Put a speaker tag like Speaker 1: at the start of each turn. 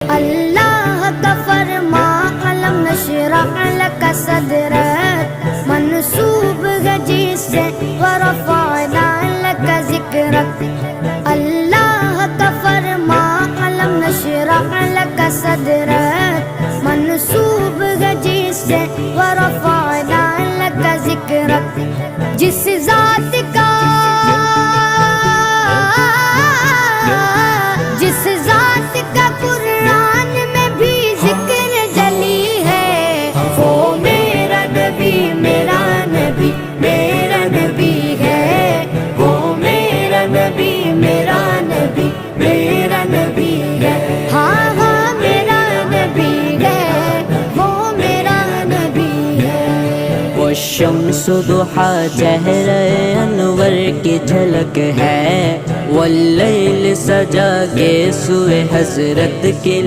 Speaker 1: اللہ کا فرما علم نشرح لک صدرک منسوب ہے جس سے ورفعنا لک ذکرک. اللہ کا فرما علم نشرح لک صدرک منسوب ہے جس سے ورفعنا لک ذکرک. جس ذات کا قرآن میں بھی ذکر جلی ہے وہ میرا نبی میرا نبی میرا نبی ہے. وہ میرا نبی میرا نبی میرا نبی ہے. ہاں ہاں میرا نبی ہے وہ میرا نبی ہے.
Speaker 2: وہ شمس ضحیٰ چہرہ انور کی جھلک ہے، واللیل سجا کے سوئے حضرت کی